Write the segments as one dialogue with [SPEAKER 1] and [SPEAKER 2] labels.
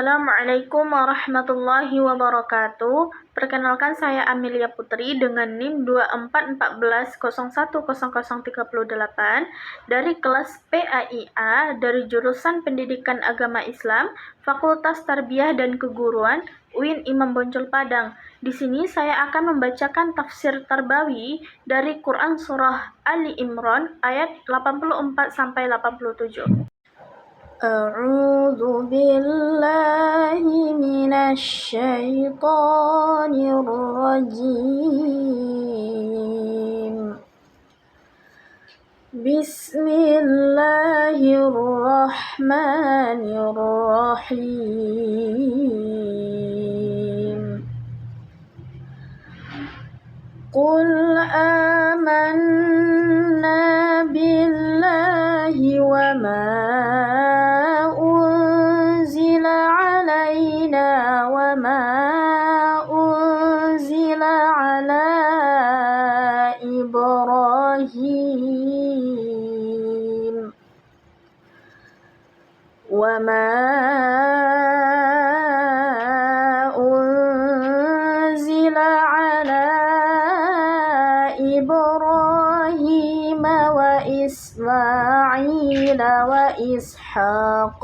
[SPEAKER 1] Assalamualaikum warahmatullahi wabarakatuh. Perkenalkan, saya Amelia Putri dengan NIM 2414010038 dari kelas PAIA dari jurusan Pendidikan Agama Islam, Fakultas Tarbiyah dan Keguruan, UIN Imam Bonjol Padang. Di sini saya akan membacakan tafsir Tarbawi dari Quran Surah Ali Imran ayat 84 sampai 87. أعوذ بالله من الشيطان الرجيم بسم الله الرحمن الرحيم قل آمنا بالله وما وما أنزل على إبراهيم وإسماعيل وإسحاق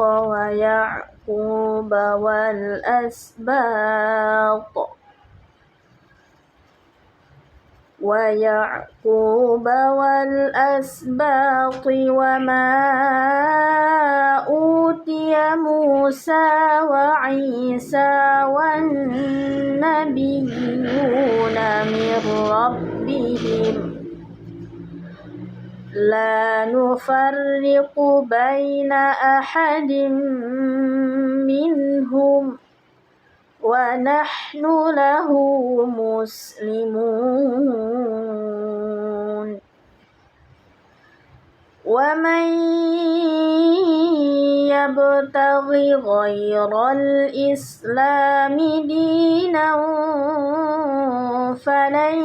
[SPEAKER 1] ويعقوب والأسباط وما أوتي موسى وعيسى والنبيون من ربهم لا نفرق بين أحد منهم ونحن له مسلمون ومن يبتغ غير الإسلام دينا فلن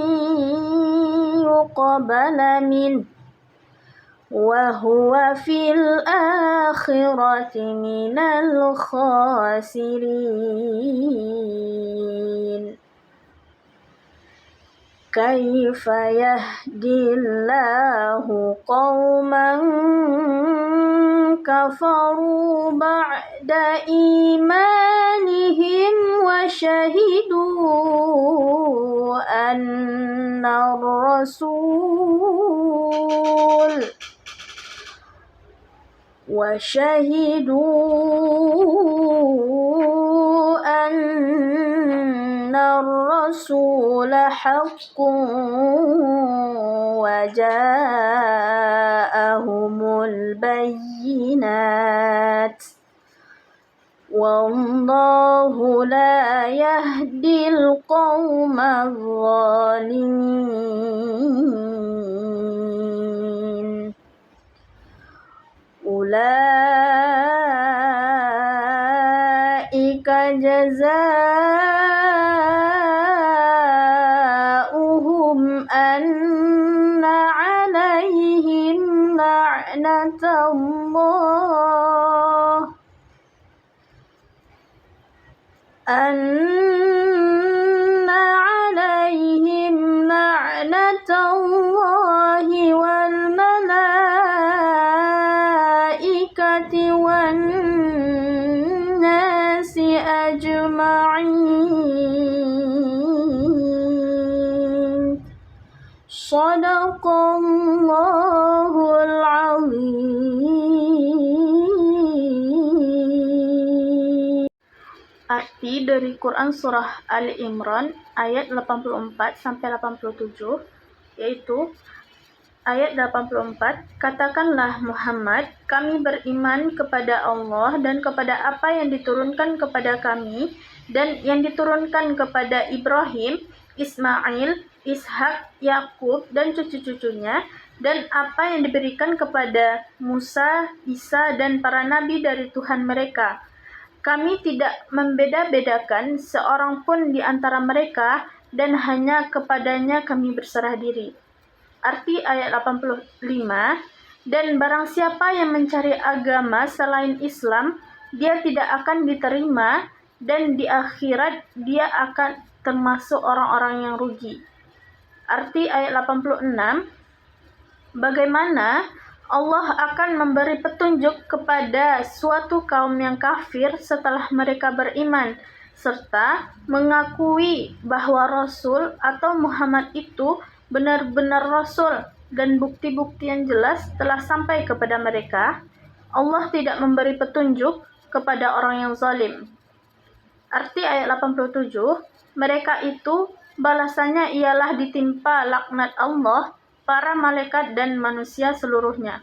[SPEAKER 1] يقبل منه وهو في الآخرة من الخاسرين كيف يهدي الله قوما كفروا بعد إيمانهم وشهدوا أن الرسول حق وجاءهم البينات والله لا يهدي القوم الظالمين أولئك جزاؤهم أن عليهم لعنة الله والملائكة والناس أجمعين صدق الله العظيم. Arti dari Quran Surah Ali Imran ayat 84 sampai 87, yaitu ayat 84, katakanlah Muhammad, kami beriman kepada Allah dan kepada apa yang diturunkan kepada kami dan yang diturunkan kepada Ibrahim, Ismail, Ishak, Yakub dan cucu-cucunya, dan apa yang diberikan kepada Musa, Isa dan para nabi dari Tuhan mereka. Kami tidak membeda-bedakan seorang pun di antara mereka dan hanya kepadanya kami berserah diri. Arti ayat 85, dan barang siapa yang mencari agama selain Islam, dia tidak akan diterima, dan di akhirat dia akan termasuk orang-orang yang rugi. Arti ayat 86, bagaimana Allah akan memberi petunjuk kepada suatu kaum yang kafir setelah mereka beriman, serta mengakui bahwa Rasul atau Muhammad itu benar-benar Rasul dan bukti-bukti yang jelas telah sampai kepada mereka. Allah tidak memberi petunjuk kepada orang yang zalim. Arti ayat 87, mereka itu balasannya ialah ditimpa laknat Allah, para malaikat dan manusia seluruhnya.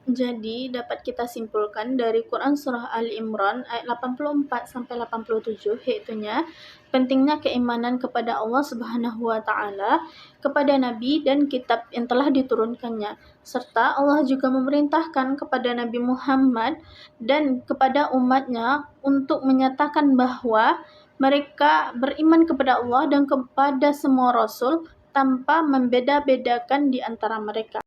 [SPEAKER 1] Jadi dapat kita simpulkan dari Quran Surah Ali Imran ayat 84 sampai 87, yaitunya pentingnya keimanan kepada Allah Subhanahu wa taala, kepada nabi dan kitab yang telah diturunkannya, serta Allah juga memerintahkan kepada Nabi Muhammad dan kepada umatnya untuk menyatakan bahwa mereka beriman kepada Allah dan kepada semua rasul tanpa membeda-bedakan di antara mereka.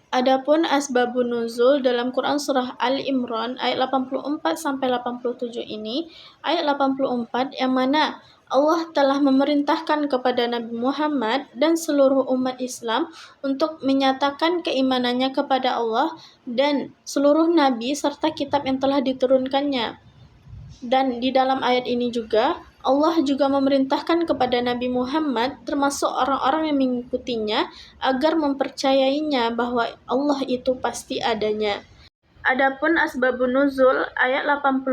[SPEAKER 1] Adapun asbabun nuzul dalam Quran surah Ali Imran ayat 84 sampai 87 ini, ayat 84 yang mana Allah telah memerintahkan kepada Nabi Muhammad dan seluruh umat Islam untuk menyatakan keimanannya kepada Allah dan seluruh nabi serta kitab yang telah diturunkannya. Dan di dalam ayat ini juga Allah juga memerintahkan kepada Nabi Muhammad termasuk orang-orang yang mengikutinya agar mempercayainya bahwa Allah itu pasti adanya. Adapun asbabun nuzul ayat 85,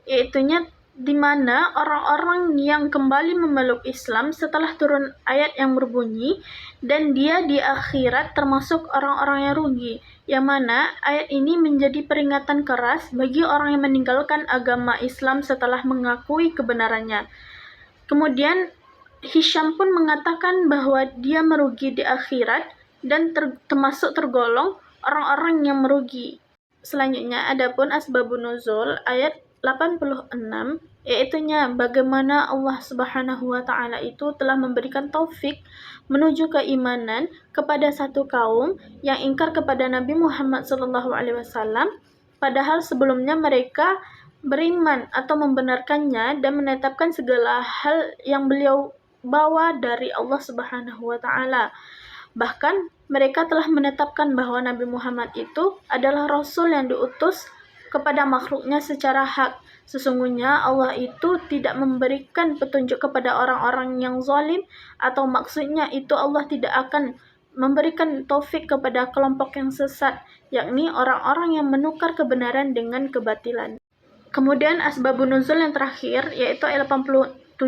[SPEAKER 1] yaitunya di mana orang-orang yang kembali memeluk Islam setelah turun ayat yang berbunyi, dan dia di akhirat termasuk orang-orang yang rugi, yang mana ayat ini menjadi peringatan keras bagi orang yang meninggalkan agama Islam setelah mengakui kebenarannya. Kemudian Hisham pun mengatakan bahwa dia merugi di akhirat dan termasuk tergolong orang-orang yang merugi. Selanjutnya, adapun asbabun nuzul ayat 86, yaitunya bagaimana Allah Subhanahu wa taala itu telah memberikan taufik menuju keimanan kepada satu kaum yang ingkar kepada Nabi Muhammad SAW, padahal sebelumnya mereka beriman atau membenarkannya dan menetapkan segala hal yang beliau bawa dari Allah Subhanahu wa taala. Bahkan mereka telah menetapkan bahwa Nabi Muhammad itu adalah Rasul yang diutus kepada makhluknya secara hak. Sesungguhnya Allah itu tidak memberikan petunjuk kepada orang-orang yang zalim, atau maksudnya itu Allah tidak akan memberikan taufik kepada kelompok yang sesat, yakni orang-orang yang menukar kebenaran dengan kebatilan. Kemudian asbabun nuzul yang terakhir yaitu ayat 87,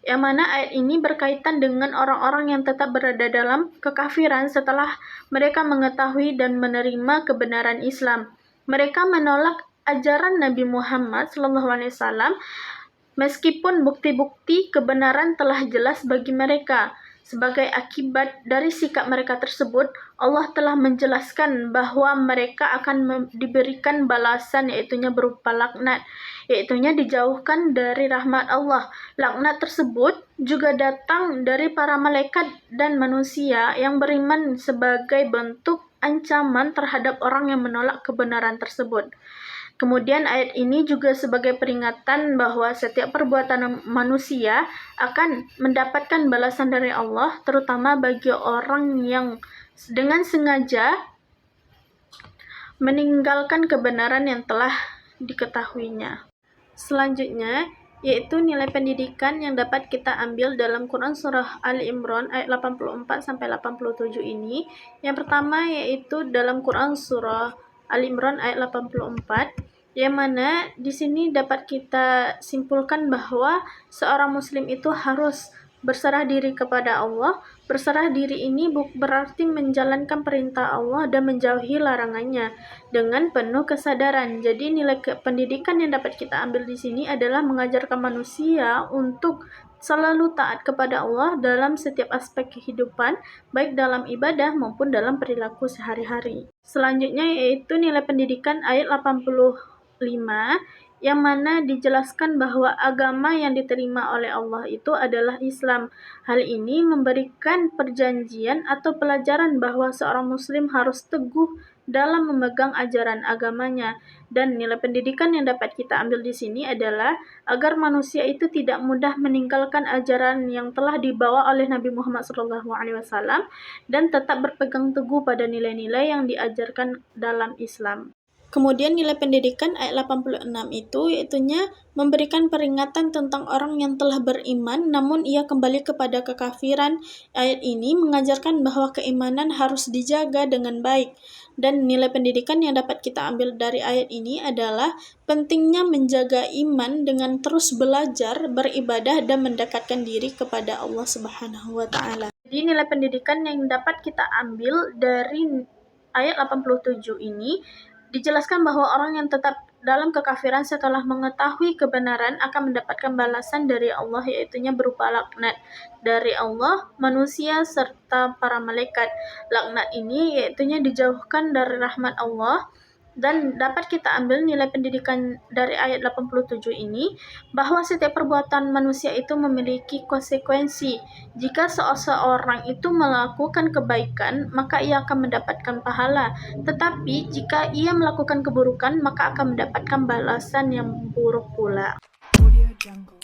[SPEAKER 1] yang mana ayat ini berkaitan dengan orang-orang yang tetap berada dalam kekafiran setelah mereka mengetahui dan menerima kebenaran Islam. Mereka menolak ajaran Nabi Muhammad SAW meskipun bukti-bukti kebenaran telah jelas bagi mereka. Sebagai akibat dari sikap mereka tersebut, Allah telah menjelaskan bahwa mereka akan diberikan balasan, yaitunya berupa laknat, yaitunya dijauhkan dari rahmat Allah. Laknat tersebut juga datang dari para malaikat dan manusia yang beriman sebagai bentuk ancaman terhadap orang yang menolak kebenaran tersebut. Kemudian ayat ini juga sebagai peringatan bahwa setiap perbuatan manusia akan mendapatkan balasan dari Allah, terutama bagi orang yang dengan sengaja meninggalkan kebenaran yang telah diketahuinya. Selanjutnya, yaitu nilai pendidikan yang dapat kita ambil dalam Quran Surah Ali Imran ayat 84-87 ini. Yang pertama yaitu dalam Quran Surah Ali Imran ayat 84, yang mana di sini dapat kita simpulkan bahwa seorang muslim itu harus berserah diri kepada Allah. Berserah diri ini berarti menjalankan perintah Allah dan menjauhi larangannya dengan penuh kesadaran. Jadi nilai pendidikan yang dapat kita ambil di sini adalah mengajarkan manusia untuk selalu taat kepada Allah dalam setiap aspek kehidupan, baik dalam ibadah maupun dalam perilaku sehari-hari. Selanjutnya yaitu nilai pendidikan ayat 85, yang mana dijelaskan bahwa agama yang diterima oleh Allah itu adalah Islam. Hal ini memberikan perjanjian atau pelajaran bahwa seorang muslim harus teguh dalam memegang ajaran agamanya. Dan nilai pendidikan yang dapat kita ambil di sini adalah agar manusia itu tidak mudah meninggalkan ajaran yang telah dibawa oleh Nabi Muhammad SAW dan tetap berpegang teguh pada nilai-nilai yang diajarkan dalam Islam. Kemudian nilai pendidikan ayat 86 itu yaitunya memberikan peringatan tentang orang yang telah beriman namun ia kembali kepada kekafiran. Ayat ini mengajarkan bahwa keimanan harus dijaga dengan baik. Dan nilai pendidikan yang dapat kita ambil dari ayat ini adalah pentingnya menjaga iman dengan terus belajar, beribadah dan mendekatkan diri kepada Allah Subhanahu wa taala. Jadi nilai pendidikan yang dapat kita ambil dari ayat 87 ini dijelaskan bahwa orang yang tetap dalam kekafiran setelah mengetahui kebenaran akan mendapatkan balasan dari Allah, yaitunya berupa laknat dari Allah, manusia, serta para malaikat. Laknat ini yaitunya dijauhkan dari rahmat Allah. Dan dapat kita ambil nilai pendidikan dari ayat 87 ini bahwa setiap perbuatan manusia itu memiliki konsekuensi. Jika seseorang itu melakukan kebaikan, maka ia akan mendapatkan pahala. Tetapi jika ia melakukan keburukan, maka akan mendapatkan balasan yang buruk pula. Audio Jungle.